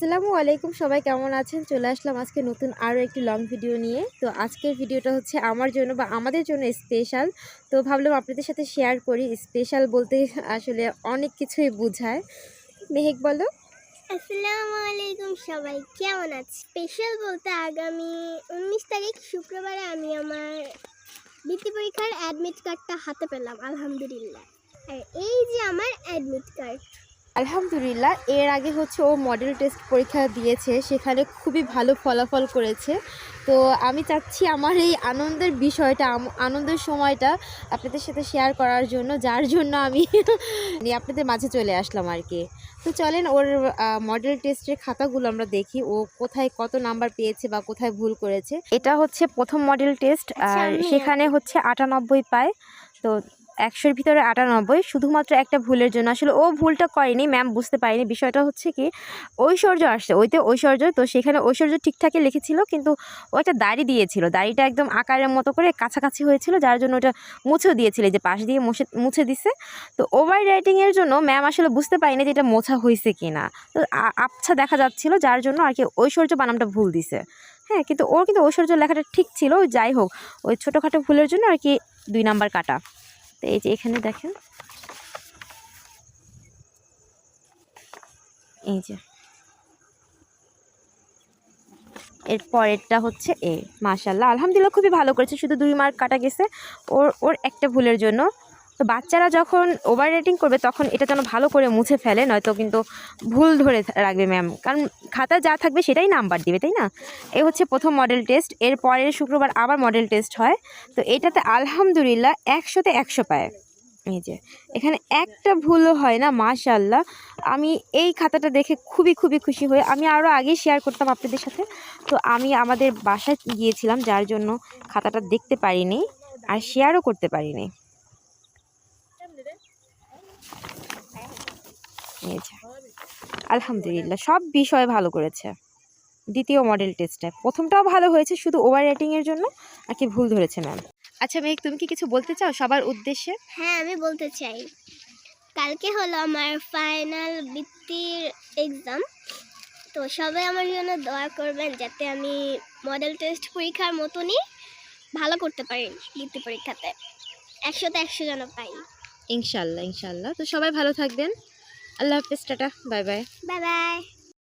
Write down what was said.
আসসালামু আলাইকুম, সবাই কেমন আছেন? চলে আসলাম আজকে নতুন আরও একটি লং ভিডিও নিয়ে। তো আজকের ভিডিওটা হচ্ছে আমার জন্য বা আমাদের জন্য স্পেশাল। তো ভাবলাম আপনাদের সাথে শেয়ার করি। স্পেশাল বলতে আসলে অনেক কিছুই বোঝায়। মেহেক বলো। আসসালামু আলাইকুম, সবাই কেমন আছে? স্পেশাল বলতে আগামী 19 তারিখ শুক্রবারে আমি আমার বৃত্তি পরীক্ষার অ্যাডমিট কার্ডটা হাতে পেলাম, আলহামদুলিল্লাহ। আর এই যে আমার অ্যাডমিট কার্ড। আলহামদুলিল্লাহ, এর আগে হচ্ছে ও মডেল টেস্ট পরীক্ষা দিয়েছে, সেখানে খুবই ভালো ফলাফল করেছে। তো আমি চাচ্ছি আমার এই আনন্দের বিষয়টা, আনন্দের সময়টা আপনাদের সাথে শেয়ার করার জন্য, যার জন্য আমি আপনাদের মাঝে চলে আসলাম আর কি। তো চলেন ওর মডেল টেস্টের খাতাগুলো আমরা দেখি, ও কোথায় কত নাম্বার পেয়েছে বা কোথায় ভুল করেছে। এটা হচ্ছে প্রথম মডেল টেস্ট, আর সেখানে হচ্ছে 98 পায়। তো 100-র ভিতরে 98, শুধুমাত্র একটা ভুলের জন্য। আসলে ও ভুলটা করেনি, ম্যাম বুঝতে পারেনি। বিষয়টা হচ্ছে কি, ঐশ্বর্য আসছে, ঐশ্বর্য, তো সেখানে ঐশ্বর্য ঠিকঠাকই লিখেছিল, কিন্তু ও একটা দাড়ি দিয়েছিল, দাড়িটা একদম আকারের মতো করে কাছাকাছি হয়েছিল, যার জন্য ওটা মুছেও দিয়েছিল, যে পাশ দিয়ে মুছে দিছে। তো ওভার রাইটিংয়ের জন্য ম্যাম আসলে বুঝতে পারেনি যে এটা মোছা হয়েছে কি না, তো আবছা দেখা যাচ্ছিল, যার জন্য আর কি ঐশ্বর্য বানামটা ভুল দিছে। হ্যাঁ, কিন্তু ঐশ্বর্য লেখাটা ঠিক ছিল। যাই হোক, ওই ছোটোখাটো ভুলের জন্য আর কি 2 নাম্বার কাটা। তো এই যে এখানে দেখেন, এই যে এর পরেরটা হচ্ছে এ। মাশাআল্লাহ, আলহামদুলিল্লাহ, খুবই ভালো করেছে, শুধু 2 মার্ক কাটা গেছে ওর একটা ভুলের জন্য। তো বাচ্চারা যখন ওভার রেটিং করবে তখন এটা যেন ভালো করে মুছে ফেলে, নয়তো কিন্তু ভুল ধরে রাখবে ম্যাম, কারণ খাতা যা থাকবে সেটাই নাম্বার দিবে, তাই না? এই হচ্ছে প্রথম মডেল টেস্ট। এর পরের শুক্রবার আবার মডেল টেস্ট হয়। তো এটাতে আলহামদুলিল্লাহ 100-তে 100 পায়। এই যে এখানে একটা ভুলও হয় না, মাশাআল্লাহ। আমি এই খাতাটা দেখে খুবই খুশি হই। আমি আরও আগে শেয়ার করতাম আপনাদের সাথে, তো আমি আমাদের বাসায় গিয়েছিলাম, যার জন্য খাতাটা দেখতে পারিনি আর শেয়ারও করতে পারিনি। এই যে আলহামদুলিল্লাহ, সব বিষয় ভালো করেছে। দ্বিতীয় মডেল টেস্টে প্রথমটাও ভালো হয়েছে, শুধু ওভার রেটিংয়ের জন্য আর কি ভুল ধরেছে ম্যাম। আচ্ছা মেঘ, তুমি কি কিছু বলতে চাও সবার উদ্দেশ্যে? হ্যাঁ, আমি বলতে চাই, কালকে হলো আমার ফাইনাল বৃত্তির এক্সাম। তো সবাই আমার জন্য দোয়া করবেন, যাতে আমি মডেল টেস্ট পরীক্ষার মতনই ভালো করতে পারি বৃত্তি পরীক্ষাতে। 100-তে 100 যেন পাই। ইনশাল্লাহ। তো সবাই ভালো থাকবেন। আল্লাহ হাফেজ, tata, bye bye. Bye bye.